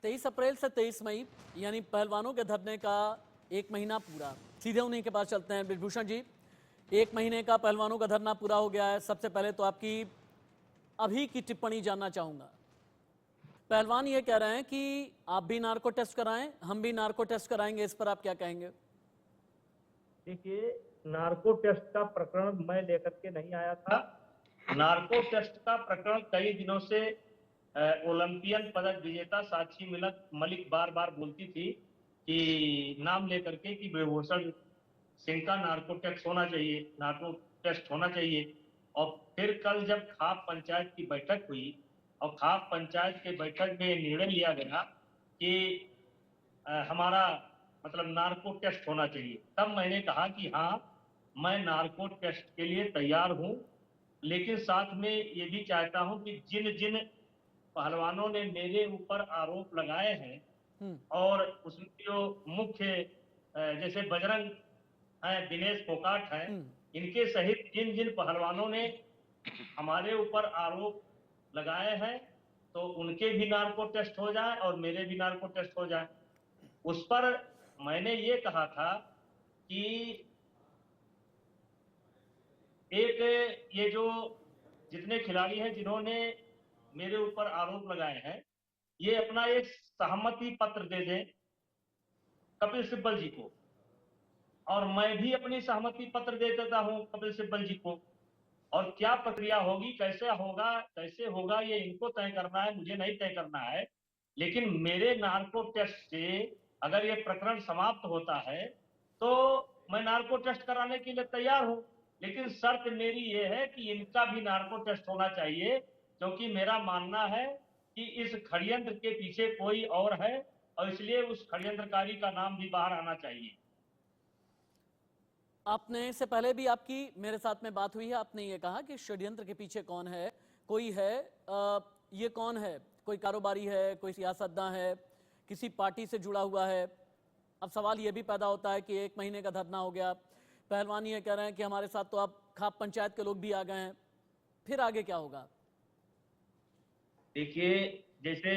23 अप्रैल से 23 मई यानी पहलवानों के धरने का 1 महीना पूरा। सीधे उन्हीं के पास चलते हैं। ब्रिजभूषण जी, 1 महीने का पहलवानों का धरना पूरा हो गया है। सबसे पहले तो आपकी अभी की टिप्पणी जानना चाहूंगा। पहलवान ये कह रहे हैं कि आप भी नार्को टेस्ट कराएं, हम भी नार्को टेस्ट कराएंगे, इस पर आप क्या कहेंगे? देखिए, नार्को टेस्ट का प्रकरण मैं लेकर के नहीं आया था। नार्को टेस्ट का प्रकरण कई दिनों से ओलंपियन पदक विजेता साक्षी मलिक बार बार बोलती थी कि नाम लेकर के कि ब्रिजभूषण सिंह का नार्को टेस्ट होना चाहिए, नार्को टेस्ट होना चाहिए। और फिर कल जब खाप पंचायत की बैठक हुई और खाप पंचायत के बैठक में निर्णय लिया गया कि हमारा मतलब नार्को टेस्ट होना चाहिए, तब मैंने कहा कि हाँ, मैं नार्को टेस्ट के लिए तैयार हूं, लेकिन साथ में ये भी चाहता हूं कि जिन जिन पहलवानों ने मेरे ऊपर आरोप लगाए हैं और उसमें जो मुख्य जैसे बजरंग है, दिनेश फोगाट है, इनके सहित जिन जिन पहलवानों ने हमारे ऊपर आरोप लगाए हैं, तो उनके भी नार्को टेस्ट हो जाए और मेरे भी नार्को टेस्ट हो जाए। उस पर मैंने ये कहा था कि एक ये जो जितने खिलाड़ी हैं जिन्होंने मेरे ऊपर आरोप लगाए हैं, ये अपना एक सहमति पत्र दे दें कपिल सिब्बल जी को, और मैं भी अपनी सहमति पत्र दे देता हूं कपिल सिब्बल जी को। और क्या प्रक्रिया होगी, कैसे होगा ये इनको तय करना है, मुझे नहीं तय करना है। लेकिन मेरे नार्को टेस्ट से अगर ये प्रकरण समाप्त होता है तो मैं नार्को टेस्ट कराने के लिए तैयार हूं, लेकिन शर्त मेरी ये है कि इनका भी नार्को टेस्ट होना चाहिए, क्योंकि मेरा मानना है कि इस षड्यंत्र के पीछे कोई और है और इसलिए उस षड्यंत्रकारी का नाम भी बाहर आना चाहिए। आपने इससे पहले भी आपकी मेरे साथ में बात हुई है, आपने ये कहा कि षड्यंत्र के पीछे कौन है, कोई है। ये कौन है? कोई कारोबारी है, कोई सियासतदान है, किसी पार्टी से जुड़ा हुआ है? अब सवाल ये भी पैदा होता है कि 1 महीने का धरना हो गया, पहलवान ये कह रहे हैं कि हमारे साथ तो अब खाप पंचायत के लोग भी आ गए हैं, फिर आगे क्या होगा? देखिए, जैसे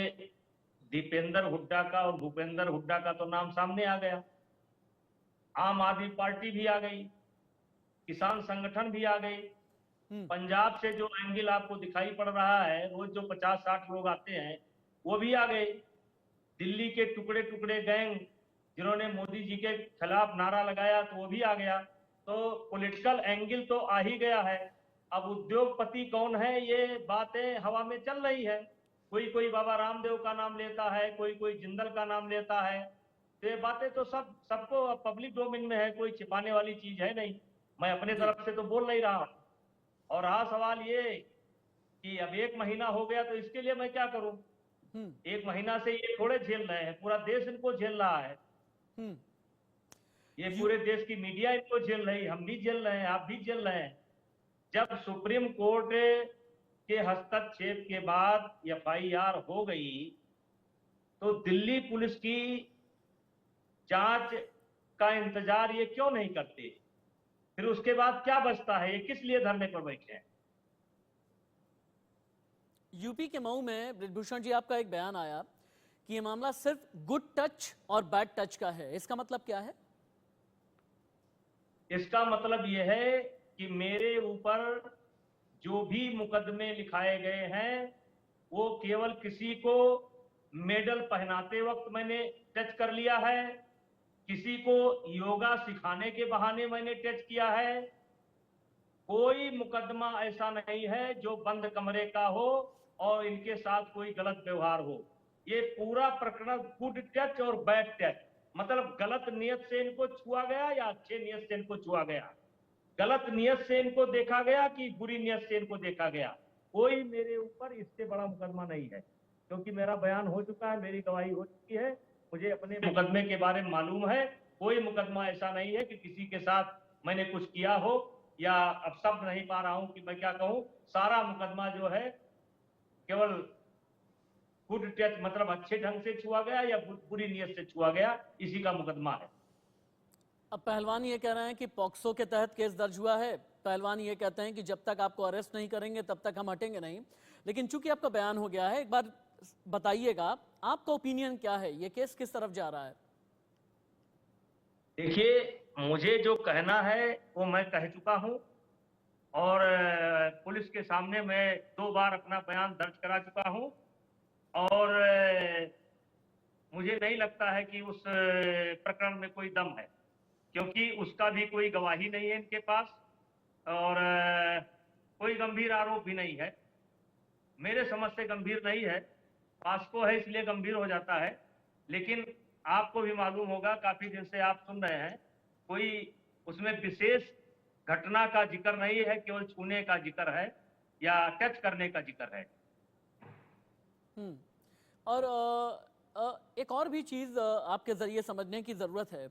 दीपेंद्र हुड्डा का और भूपेंद्र हुड्डा का तो नाम सामने आ गया, आम आदमी पार्टी भी आ गई, किसान संगठन भी आ गई, पंजाब से जो एंगल आपको दिखाई पड़ रहा है, रोज जो 50-60 लोग आते हैं वो भी आ गए, दिल्ली के टुकड़े टुकड़े गैंग जिन्होंने मोदी जी के खिलाफ नारा लगाया तो वो भी आ गया। तो पॉलिटिकल एंगल तो आ ही गया है। अब उद्योगपति कौन है, ये बातें हवा में चल रही है। कोई कोई बाबा रामदेव का नाम लेता है, कोई कोई जिंदल का नाम लेता है। तो ये बातें तो सबको पब्लिक डोमेन में है, कोई छिपाने वाली चीज है नहीं। मैं अपने तरफ से तो बोल नहीं रहा हूं। और रहा सवाल ये कि अब 1 महीना हो गया तो इसके लिए मैं क्या करूं? 1 महीना से ये थोड़े झेल रहे हैं, पूरा देश इनको झेल रहा है। ये पूरे देश की मीडिया इनको झेल रही, हम भी झेल रहे हैं, आप भी झेल रहे हैं। जब सुप्रीम कोर्ट के हस्तक्षेप के बाद FIR हो गई तो दिल्ली पुलिस की जांच का इंतजार ये क्यों नहीं करते? फिर उसके बाद क्या बचता है? ये किस लिए धरने पर बैठे हैं? यूपी के मऊ में ब्रिजभूषण जी आपका एक बयान आया कि ये मामला सिर्फ गुड टच और बैड टच का है, इसका मतलब क्या है? इसका मतलब यह है कि मेरे ऊपर जो भी मुकदमे लिखाए गए हैं वो केवल किसी को मेडल पहनाते वक्त मैंने टच कर लिया है, किसी को योगा सिखाने के बहाने मैंने टच किया है। कोई मुकदमा ऐसा नहीं है जो बंद कमरे का हो और इनके साथ कोई गलत व्यवहार हो। ये पूरा प्रकरण गुड टच और बैड टच, मतलब गलत नियत से इनको छुआ गया या अच्छे नियत से इनको छुआ गया, गलत नियत से इनको देखा गया कि बुरी नियत से इनको देखा गया। कोई मेरे ऊपर इससे बड़ा मुकदमा नहीं है, क्योंकि मेरा बयान हो चुका है, मेरी गवाही हो चुकी है, मुझे अपने मुकदमे के बारे में मालूम है। कोई मुकदमा ऐसा नहीं है कि किसी के साथ मैंने कुछ किया हो, या अब शब्द नहीं पा रहा हूं कि मैं क्या कहूं। सारा मुकदमा जो है केवल गुड टच, मतलब अच्छे ढंग से छुआ गया या बुरी नियत से छुआ गया, इसी का मुकदमा है। अब पहलवान ये कह रहे हैं कि पॉक्सो के तहत केस दर्ज हुआ है। पहलवान ये कहते हैं कि जब तक आपको अरेस्ट नहीं करेंगे तब तक हम हटेंगे नहीं। लेकिन चूंकि आपका बयान हो गया है, एक बार बताइएगा, आपका ओपिनियन क्या है, ये केस किस तरफ जा रहा है? देखिए, मुझे जो कहना है वो मैं कह चुका हूं और पुलिस के सामने मैं 2 बार अपना बयान दर्ज करा चुका हूं और मुझे नहीं लगता है कि उस प्रकरण में कोई दम है, क्योंकि उसका भी कोई गवाही नहीं है इनके पास और कोई गंभीर आरोप भी नहीं है। मेरे समझ से गंभीर नहीं है, पास्को है इसलिए गंभीर हो जाता है, लेकिन आपको भी मालूम होगा, काफी दिन से आप सुन रहे हैं, कोई उसमें विशेष घटना का जिक्र नहीं है, केवल छूने का जिक्र है या टच करने का जिक्र है। और एक और भी चीज आपके जरिए समझने की जरूरत है।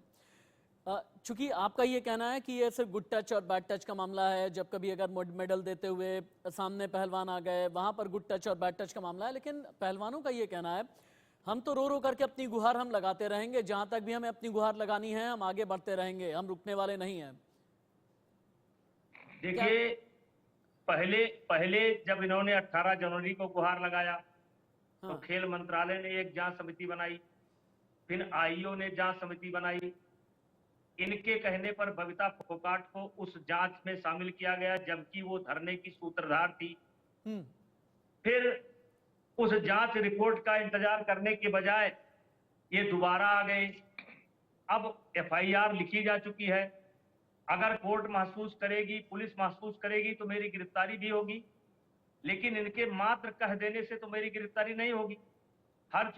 चूंकि आपका ये कहना है कि ये सिर्फ गुड टच और बैड टच का मामला है, जब कभी अगर मेडल देते हुए सामने पहलवान आ गए वहां पर गुड टच और बैड टच का मामला है, लेकिन पहलवानों का ये कहना है हम तो रो रो करके अपनी गुहार हम लगाते रहेंगे, जहां तक भी हमें अपनी गुहार लगानी है हम आगे बढ़ते रहेंगे, हम रुकने वाले नहीं हैं। देखिए, पहले पहले जब इन्होंने 18 जनवरी को गुहार लगाया तो खेल मंत्रालय ने एक जांच समिति बनाई, फिर आईओ ने जांच समिति बनाई। इनके कहने पर बबीता फोगाट को उस जांच में शामिल किया गया, जबकि वो धरने की सूत्रधार थी। फिर उस जांच रिपोर्ट का इंतजार करने के बजाय ये दोबारा आ गए। अब एफआईआर लिखी जा चुकी है, अगर कोर्ट महसूस करेगी, पुलिस महसूस करेगी तो मेरी गिरफ्तारी भी होगी, लेकिन इनके मात्र कह देने से तो मेरी गिरफ्तारी नहीं होगी। हर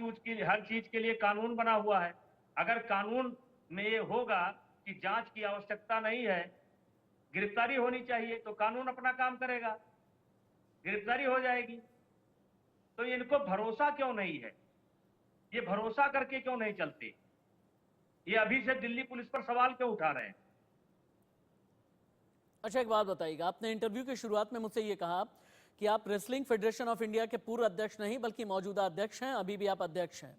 चीज के लिए कानून बना हुआ है। अगर कानून में ये होगा कि जांच की आवश्यकता नहीं है, गिरफ्तारी होनी चाहिए, तो कानून अपना काम करेगा, गिरफ्तारी हो जाएगी। तो इनको भरोसा क्यों नहीं है? ये भरोसा करके क्यों नहीं चलते? ये अभी से दिल्ली पुलिस पर सवाल क्यों उठा रहे हैं? अच्छा, एक बात बताइएगा, आपने इंटरव्यू की शुरुआत में मुझसे ये कहा कि आप रेसलिंग फेडरेशन ऑफ इंडिया के पूर्व अध्यक्ष नहीं बल्कि मौजूदा अध्यक्ष हैं, अभी भी आप अध्यक्ष हैं,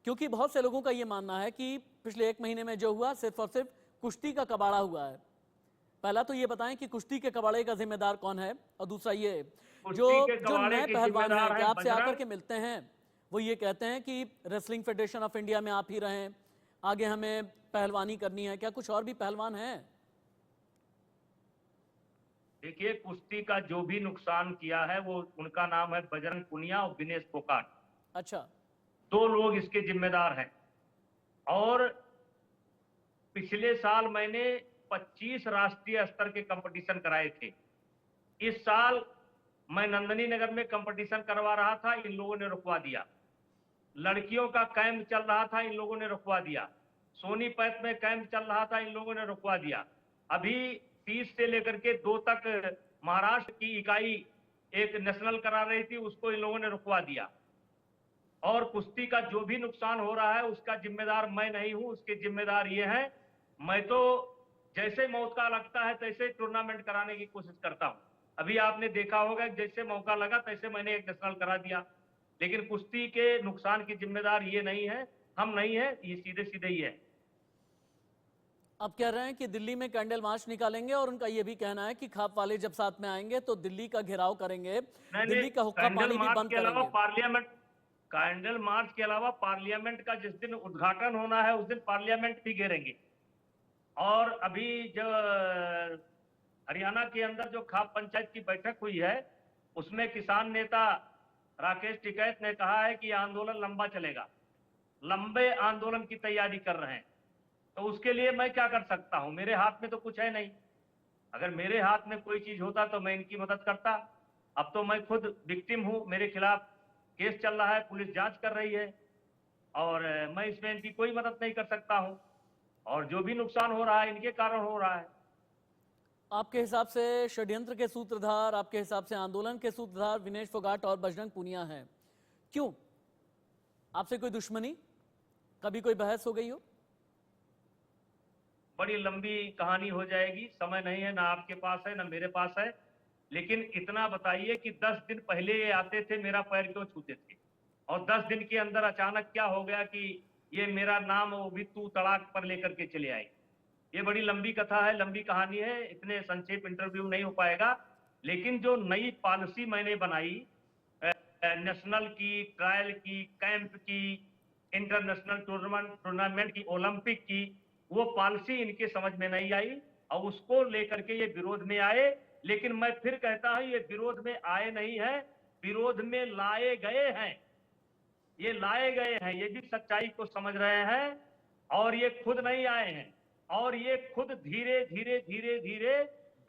क्योंकि बहुत से लोगों का ये मानना है कि पिछले 1 महीने में जो हुआ सिर्फ और सिर्फ कुश्ती का कबाड़ा हुआ है। पहला तो ये बताएं कि कुश्ती के कबाड़े का जिम्मेदार कौन है, और दूसरा ये जो नए पहलवान हैं कि आपसे आकर के मिलते हैं वो ये कहते हैं कि रेसलिंग फेडरेशन ऑफ इंडिया में आप ही रहें, आगे हमें पहलवानी करनी है, क्या कुछ और भी पहलवान हैं? देखिए, कुश्ती का जो भी नुकसान किया है वो उनका नाम है बजरंग पुनिया और विनेश फोगाट। अच्छा, 2 लोग इसके जिम्मेदार हैं। और पिछले साल मैंने 25 राष्ट्रीय स्तर के कंपटीशन कराए थे। इस साल मैं नंदनी नगर में कंपटीशन करवा रहा था, इन लोगों ने रुकवा दिया। लड़कियों का कैंप चल रहा था, इन लोगों ने रुकवा दिया। सोनीपत में कैंप चल रहा था, इन लोगों ने रुकवा दिया। अभी 30 से लेकर के 2 तक महाराष्ट्र की इकाई एक नेशनल करा रही थी, उसको इन लोगों ने रुकवा दिया। और कुश्ती का जो भी नुकसान हो रहा है उसका जिम्मेदार मैं नहीं हूं, उसके जिम्मेदार ये हैं। मैं तो जैसे मौका लगता है तैसे टूर्नामेंट कराने की कोशिश करता हूं। अभी आपने देखा होगा, जैसे मौका लगा तैसे मैंने एक नेशनल करा दिया, लेकिन कुश्ती के नुकसान की जिम्मेदार ये नहीं है, हम नहीं है, ये सीधे सीधे ही है। अब कह रहे हैं कि दिल्ली में कैंडल मार्च निकालेंगे और उनका यह भी कहना है कि खाप वाले जब साथ में आएंगे तो दिल्ली का घेराव करेंगे, दिल्ली का हुक्का पानी भी बंद करेंगे। पार्लियामेंट, कैंडल मार्च के अलावा पार्लियामेंट का जिस दिन उद्घाटन होना है उस दिन पार्लियामेंट भी घेरेंगे। और अभी जो हरियाणा के अंदर जो खाप पंचायत की बैठक हुई है उसमें किसान नेता राकेश टिकैत ने कहा है कि आंदोलन लंबा चलेगा, लंबे आंदोलन की तैयारी कर रहे हैं। तो उसके लिए मैं क्या कर सकता हूं? मेरे हाथ में तो कुछ है नहीं। अगर मेरे हाथ में कोई चीज होता तो मैं इनकी मदद करता। अब तो मैं खुद विक्टिम हूं, मेरे खिलाफ केस चल रहा है, पुलिस जांच कर रही है और मैं इसमें इनकी कोई मदद नहीं कर सकता हूं। और जो भी नुकसान हो रहा है इनके कारण हो रहा है। आपके हिसाब से षड्यंत्र के सूत्रधार, आपके हिसाब से आंदोलन के सूत्रधार विनेश फोगाट और बजरंग पुनिया हैं, क्यों? आपसे कोई दुश्मनी, कभी कोई बहस हो गई हो? बड़ी लंबी कहानी हो जाएगी, समय नहीं है, ना आपके पास है ना मेरे पास है। लेकिन इतना बताइए कि 10 दिन पहले ये आते थे, मेरा पैर क्यों छूते थे? और 10 दिन के अंदर अचानक क्या हो गया कि ये मेरा नाम वो भी तू तड़ाक पर लेकर के चले आए? ये बड़ी लंबी कथा है, लंबी कहानी है, इतने संक्षेप इंटरव्यू नहीं हो पाएगा। लेकिन जो नई पॉलिसी मैंने बनाई नेशनल की, ट्रायल की, कैंप की, इंटरनेशनल टूर्नामेंट की, ओलंपिक की, वो पॉलिसी इनके समझ में नहीं आई और उसको लेकर के ये विरोध में आए। लेकिन मैं फिर कहता हूं, ये विरोध में आए नहीं है, विरोध में लाए गए हैं। ये लाए गए हैं, ये भी सच्चाई को समझ रहे हैं और ये खुद नहीं आए हैं और ये खुद धीरे धीरे धीरे धीरे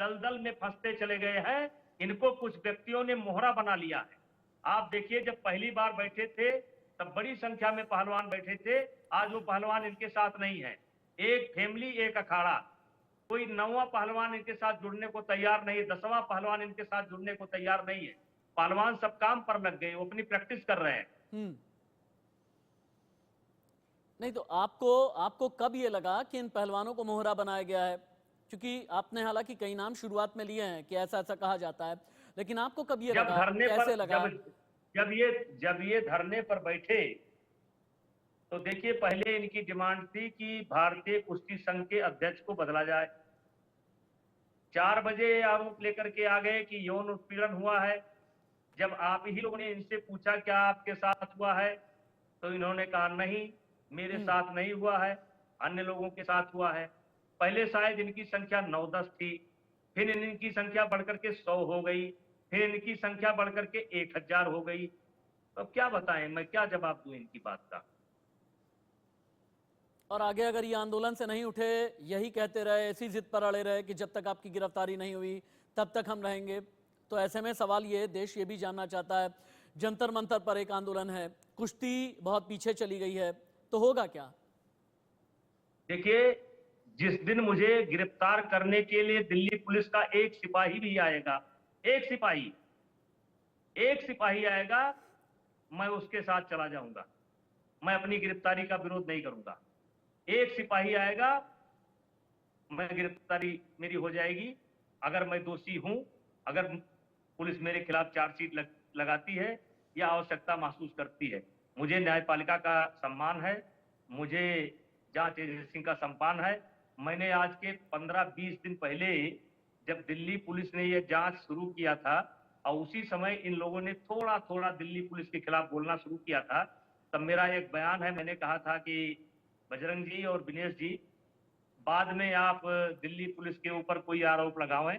दलदल में फंसते चले गए हैं। इनको कुछ व्यक्तियों ने मोहरा बना लिया है। आप देखिए, जब पहली बार बैठे थे तब बड़ी संख्या में पहलवान बैठे थे, आज वो पहलवान इनके साथ नहीं है। एक फैमिली एक अखाड़ा, कोई 9वां पहलवान इनके साथ जुड़ने को तैयार नहीं है, 10वां पहलवान इनके साथ जुड़ने को तैयार नहीं है। पहलवान सब काम पर लग गए, वो अपनी प्रैक्टिस कर रहे हैं। नहीं तो आपको आपको कब ये लगा कि इन पहलवानों को मोहरा बनाया गया है? क्योंकि आपने हालांकि कई नाम शुरुआत में लिए हैं कि ऐसा ऐसा कहा जाता है, लेकिन आपको कब ये जब लगा, धरने कैसे पर लगा? जब ये धरने पर बैठे तो देखिए, पहले इनकी डिमांड थी कि भारतीय कुश्ती संघ के अध्यक्ष को बदला जाए। 4 बजे आरोप लेकर के आ गए कि यौन उत्पीड़न हुआ है। जब आप ही लोगों ने इनसे पूछा क्या आपके साथ हुआ है, तो इन्होंने कहा नहीं, मेरे साथ नहीं हुआ है, अन्य लोगों के साथ हुआ है। पहले शायद इनकी संख्या 9-10 थी, फिर इनकी संख्या बढ़कर के 100 हो गई, फिर इनकी संख्या बढ़कर के 1000 हो गई। तो क्या बताएं, मैं क्या जवाब दूं इनकी बात का। और आगे अगर ये आंदोलन से नहीं उठे, यही कहते रहे, ऐसी जिद पर अड़े रहे कि जब तक आपकी गिरफ्तारी नहीं हुई तब तक हम रहेंगे, तो ऐसे में सवाल ये, देश ये भी जानना चाहता है, जंतर मंतर पर एक आंदोलन है, कुश्ती बहुत पीछे चली गई है, तो होगा क्या? देखिए, जिस दिन मुझे गिरफ्तार करने के लिए दिल्ली पुलिस का एक सिपाही भी आएगा, एक सिपाही आएगा, मैं उसके साथ चला जाऊंगा। मैं अपनी गिरफ्तारी का विरोध नहीं करूंगा। एक सिपाही आएगा, मैं गिरफ्तारी मेरी हो जाएगी। अगर मैं दोषी हूं, अगर पुलिस मेरे खिलाफ चार्जशीट लगाती है या आवश्यकता महसूस करती है, मुझे न्यायपालिका का सम्मान है, मुझे जांच एजेंसी का सम्मान है। मैंने आज के 15-20 दिन पहले जब दिल्ली पुलिस ने यह जांच शुरू किया था और उसी समय इन लोगों ने थोड़ा थोड़ा दिल्ली पुलिस के खिलाफ बोलना शुरू किया था, तब मेरा एक बयान है, मैंने कहा था कि बजरंग जी और विनेश जी, बाद में आप दिल्ली पुलिस के ऊपर कोई आरोप लगावें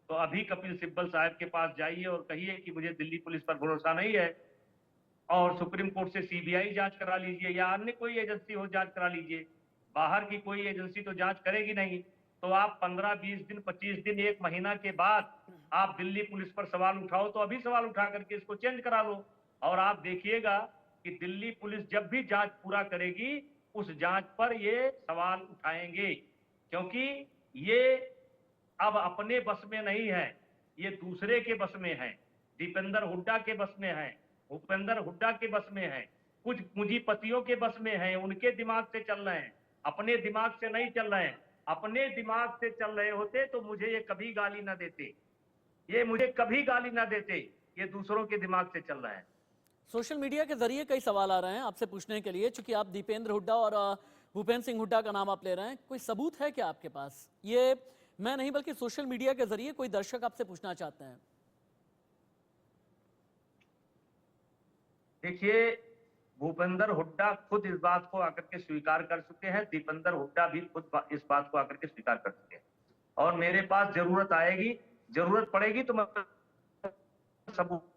तो अभी कपिल सिब्बल साहब के पास जाइए और कहिए कि मुझे दिल्ली पुलिस पर भरोसा नहीं है और सुप्रीम कोर्ट से सीबीआई जांच करा लीजिए या अन्य कोई एजेंसी हो जांच करा लीजिए। बाहर की कोई एजेंसी तो जांच करेगी नहीं। तो आप 15-20 दिन, 25 दिन, 1 महीना के बाद आप दिल्ली पुलिस पर सवाल उठाओ, तो अभी सवाल उठा करके इसको चेंज करा लो और आप देखिएगा कि दिल्ली पुलिस जब भी जांच पूरा करेगी उस जांच पर ये सवाल उठाएंगे, क्योंकि ये अब अपने बस में नहीं है, ये दूसरे के बस में है। दीपेंद्र हुड्डा के बस में है, भूपेंद्र हुड्डा के बस में है, कुछ पूंजीपतियों के बस में है, उनके दिमाग से चल रहे हैं, अपने दिमाग से नहीं चल रहे हैं। अपने दिमाग से चल रहे होते तो मुझे ये कभी गाली ना देते, ये मुझे कभी गाली ना देते, ये दूसरों के दिमाग से चल रहा है। सोशल मीडिया के जरिए कई सवाल आ रहे हैं आपसे पूछने के लिए, चूंकि आप दीपेंद्र हुड्डा और भूपेंद्र सिंह हुड्डा का नाम आप ले रहे हैं, कोई सबूत है क्या आपके पास? ये मैं नहीं बल्कि सोशल मीडिया के जरिए कोई दर्शक आपसे पूछना चाहते हैं। देखिए, भूपेंद्र हुड्डा खुद इस बात को आकर के स्वीकार कर चुके हैं, दीपेंद्र हुड्डा भी खुद इस बात को आकर के स्वीकार कर चुके हैं और मेरे पास जरूरत आएगी, जरूरत पड़ेगी तो मैं सबूत।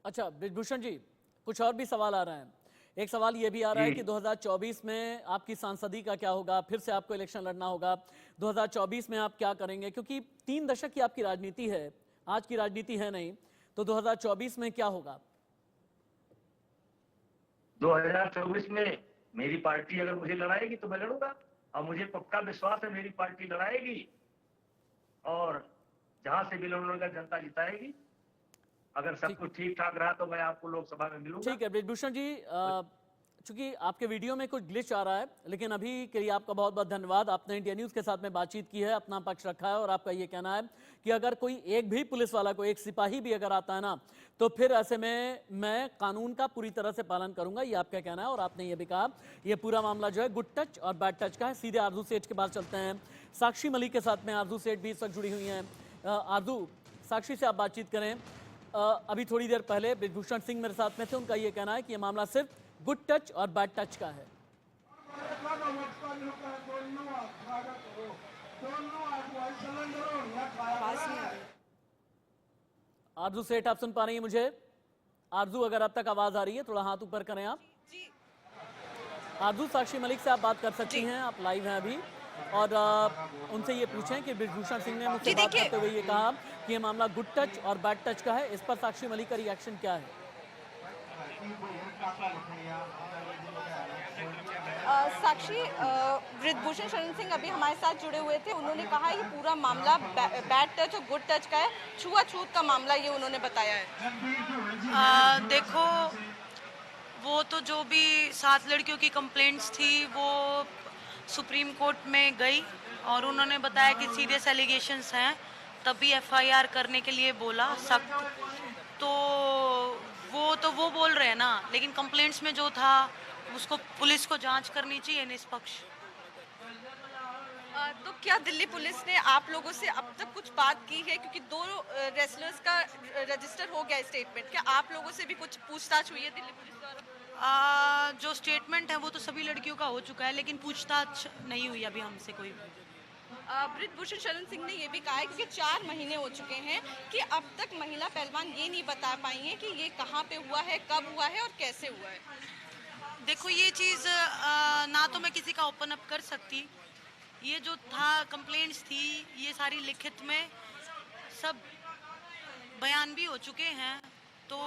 अच्छा ब्रिजभूषण जी, कुछ और भी सवाल आ रहे हैं। एक सवाल ये भी आ रहा है कि 2024 में आपकी सांसदी का क्या होगा, फिर से आपको इलेक्शन लड़ना होगा, 2024 में आप क्या करेंगे? क्योंकि 3 दशक की आपकी राजनीति है, आज की राजनीति है नहीं, तो 2024 में क्या होगा? 2024 में मेरी पार्टी अगर मुझे लड़ाएगी तो मैं लड़ूंगा और मुझे पक्का विश्वास है मेरी पार्टी लड़ाएगी और जहां से भी लड़ूंगा जनता जिताएगी। अगर सब कुछ ठीक ठाक रहा तो मैं आपको लोकसभा में मिलूंगा। ठीक है ब्रिजभूषण जी, चूंकि आपके वीडियो में कुछ ग्लिच आ रहा है, लेकिन अभी के लिए आपका बहुत बहुत धन्यवाद। आपने इंडिया न्यूज़ के साथ में बातचीत की है, अपना पक्ष रखा है और आपका ये कहना है कि अगर कोई एक भी पुलिस वाला को, एक सिपाही भी अगर आता है ना, तो फिर ऐसे में मैं कानून का पूरी तरह से पालन करूंगा, ये आपका कहना है। और आपने ये भी कहा ये पूरा मामला जो है गुड टच और बैड टच का है। सीधे आरजू सेठ के पास चलते हैं। साक्षी मलिक के साथ में आरजू सेठ भी इस वक्त जुड़ी हुई हैं। आरजू, साक्षी से आप बातचीत करें। अभी थोड़ी देर पहले ब्रिजभूषण सिंह मेरे साथ में थे, उनका ये कहना है कि ये मामला सिर्फ गुड टच और बैड टच का है। आरजू सेठ, आप सुन पा रही हैं मुझे? आरजू, अगर अब तक आवाज आ रही है थोड़ा हाथ ऊपर करें आप। आरजू, साक्षी मलिक से आप बात कर सकती हैं, आप लाइव हैं अभी। और उनसे ये पूछें कि ब्रिजभूषण सिंह ने मुझसे बात करते हुए ये कहा कि ये मामला गुड टच और बैड टच का है, इस पर साक्षी मलिक का रिएक्शन क्या है? साक्षी, ब्रिजभूषण शरण सिंह अभी हमारे साथ जुड़े हुए थे। उन्होंने कहा ये पूरा मामला बैड टच और गुड टच का है, छुआछूत का मामला ये उन्होंने बताया है। देखो, वो तो जो भी 7 लड़कियों की कंप्लेंट्स थी वो सुप्रीम कोर्ट में गई और उन्होंने बताया कि सीरियस एलिगेशंस हैं, तभी एफआईआर करने के लिए बोला सख्त। तो वो बोल रहे हैं ना, लेकिन कंप्लेंट्स में जो था उसको पुलिस को जांच करनी चाहिए निष्पक्ष। तो क्या दिल्ली पुलिस ने आप लोगों से अब तक कुछ बात की है? क्योंकि 2 रेसलर्स का रजिस्टर हो गया स्टेटमेंट, क्या आप लोगों से भी कुछ पूछताछ हुई है दिल्ली पुलिस द्वारा? जो स्टेटमेंट है वो तो सभी लड़कियों का हो चुका है, लेकिन पूछताछ नहीं हुई अभी हमसे कोई। ब्रिजभूषण शरण सिंह ने ये भी कहा है क्योंकि 4 महीने हो चुके हैं कि अब तक महिला पहलवान ये नहीं बता पाई है कि ये कहाँ पे हुआ है, कब हुआ है और कैसे हुआ है। देखो, ये चीज़ ना तो मैं किसी का ओपन अप कर सकती। ये जो था कंप्लेंट्स थी, ये सारी लिखित में सब बयान भी हो चुके हैं, तो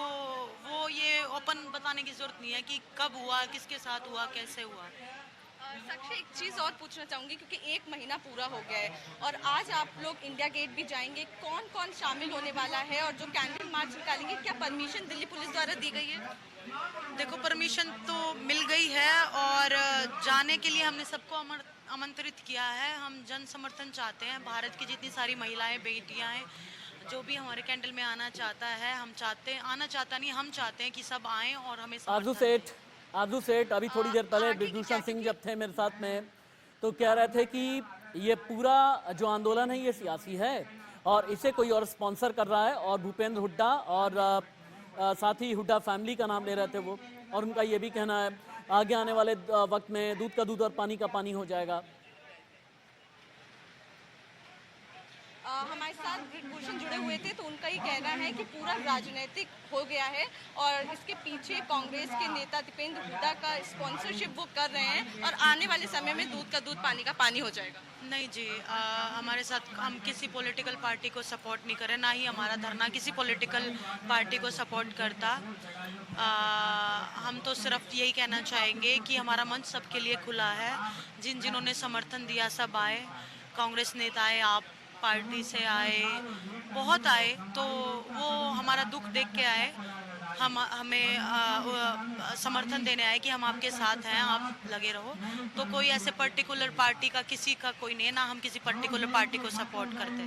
वो ये ओपन बताने की जरूरत नहीं है कि कब हुआ, किसके साथ हुआ, कैसे हुआ। साक्षी, एक चीज़ और पूछना चाहूँगी क्योंकि 1 महीना पूरा हो गया है और आज आप लोग इंडिया गेट भी जाएंगे, कौन कौन शामिल होने वाला है और जो कैंडल मार्च निकालेंगे, क्या परमिशन दिल्ली पुलिस द्वारा दी गई है? देखो, परमिशन तो मिल गई है और जाने के लिए हमने सबको आमंत्रित किया है। हम जन समर्थन चाहते हैं। भारत की जितनी सारी महिलाएं, बेटियां हैं, जो भी हमारे कैंडल में आना चाहता है, हम चाहते हैं, आना चाहता नहीं, हम चाहते हैं कि सब आएं और हमें आरजू सेठ, अभी थोड़ी देर पहले ब्रिजभूषण सिंह जब थे मेरे साथ में, तो कह रहे थे कि ये पूरा जो आंदोलन है ये सियासी है और इसे कोई और स्पॉन्सर कर रहा है, और भूपेंद्र हुड्डा और साथ ही हुड्डा फैमिली का नाम ले रहे थे वो। और उनका ये भी कहना है आगे आने वाले वक्त में दूध का दूध और पानी का पानी हो जाएगा। हमारे साथ ब्रिजभूषण जुड़े हुए थे, तो उनका ही कहना है कि पूरा राजनीतिक हो गया है और इसके पीछे कांग्रेस के नेता दीपेंद्र हुड्डा का स्पॉन्सरशिप वो कर रहे हैं और आने वाले समय में दूध का दूध पानी का पानी हो जाएगा। नहीं जी, हमारे साथ, हम किसी पॉलिटिकल पार्टी को सपोर्ट नहीं करें, ना ही हमारा धरना किसी पॉलिटिकल पार्टी को सपोर्ट करता। हम तो सिर्फ यही कहना चाहेंगे कि हमारा मंच सबके लिए खुला है। जिन्होंने समर्थन दिया सब आए, कांग्रेस नेता आए, आप पार्टी से आए, बहुत आए, तो वो हमारा दुख देख के आए, हमें समर्थन देने आए कि हम आपके साथ हैं, आप लगे रहो। तो कोई ऐसे पर्टिकुलर पार्टी का किसी का कोई नहीं, ना हम किसी पर्टिकुलर पार्टी को सपोर्ट करते।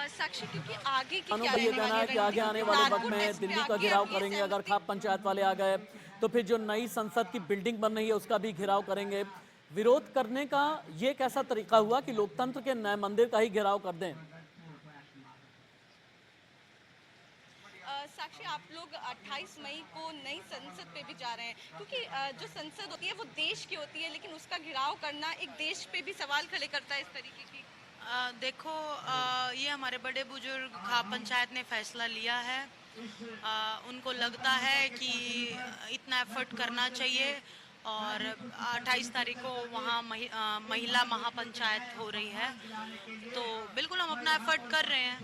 साक्षी, क्योंकि आगे की क्या ये कहना है कि आगे आने वाले वक्त में दिल्ली का घेराव करेंगे। अगर खाप पंचायत वाले आ गए तो फिर जो नई संसद की बिल्डिंग बन रही है उसका भी घेराव करेंगे। विरोध करने का ये कैसा तरीका हुआ कि लोकतंत्र के नए मंदिर का ही घेराव कर दें? साक्षी, आप लोग 28 मई को नई संसद पे भी जा रहे हैं, क्योंकि जो संसद होती है वो देश की होती है, लेकिन उसका घेराव करना एक देश पे भी सवाल खड़े करता है इस तरीके की। देखो, ये हमारे बड़े बुजुर्ग खाप पंचायत ने फैसला लिया है। उनको लगता है कि इतना एफर्ट करना चाहिए और 28 तारीख को वहाँ महिला महापंचायत हो रही है, तो बिल्कुल हम अपना एफर्ट कर रहे हैं।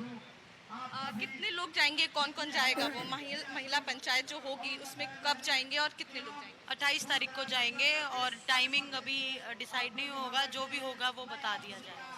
कितने लोग जाएंगे, कौन कौन जाएगा? वो महिला पंचायत जो होगी उसमें कब जाएंगे और कितने लोग जाएंगे? 28 तारीख को जाएंगे और टाइमिंग अभी डिसाइड नहीं होगा, जो भी होगा वो बता दिया जाएगा।